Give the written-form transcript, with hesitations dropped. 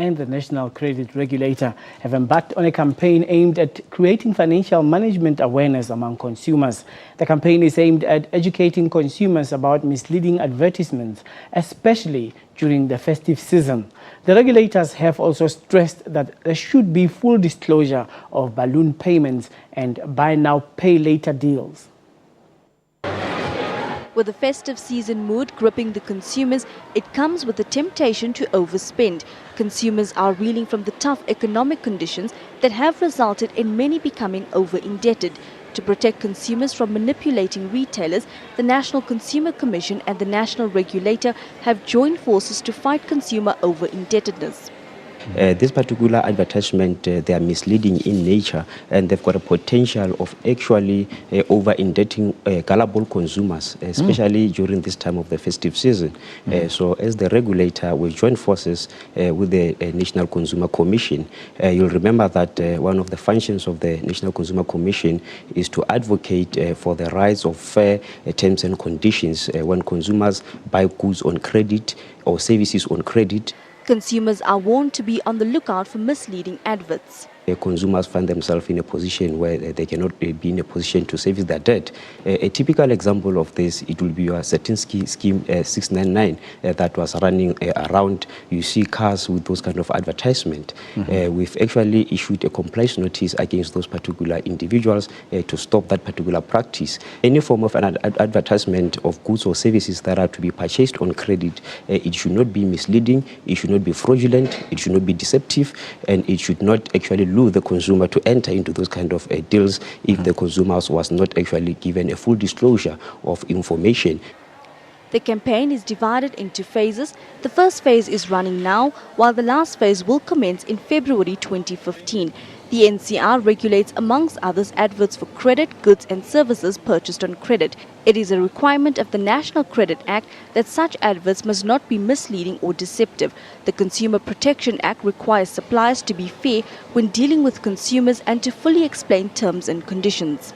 and the National Credit Regulator have embarked on a campaign aimed at creating financial management awareness among consumers. The campaign is aimed at educating consumers about misleading advertisements, especially during the festive season. The regulators have also stressed that there should be full disclosure of balloon payments and buy now, pay later deals. With the festive season mood gripping the consumers, it comes with the temptation to overspend. Consumers are reeling from the tough economic conditions that have resulted in many becoming over-indebted. To protect consumers from manipulating retailers, the National Consumer Commission and the National Regulator have joined forces to fight consumer over-indebtedness. This particular advertisement, they are misleading in nature, and they've got a potential of actually over-indebting gullible consumers, especially during this time of the festive season. So as the regulator, we join forces with the National Consumer Commission. You'll remember that one of the functions of the National Consumer Commission is to advocate for the rights of fair terms and conditions when consumers buy goods on credit or services on credit. Consumers are warned to be on the lookout for misleading adverts. Consumers find themselves in a position where they cannot be in a position to service their debt. A typical example of this, it will be your Satinsky scheme 699 that was running around. You see cars with those kind of advertisement. We've actually issued a compliance notice against those particular individuals to stop that particular practice. Any form of an advertisement of goods or services that are to be purchased on credit, it should not be misleading, it should not be fraudulent, it should not be deceptive, and it should not actually lure the consumer to enter into those kind of deals if the consumer was not actually given a full disclosure of information. The campaign is divided into phases. The first phase is running now, while the last phase will commence in February 2015. The NCR regulates, amongst others, adverts for credit, goods and services purchased on credit. It is a requirement of the National Credit Act that such adverts must not be misleading or deceptive. The Consumer Protection Act requires suppliers to be fair when dealing with consumers and to fully explain terms and conditions.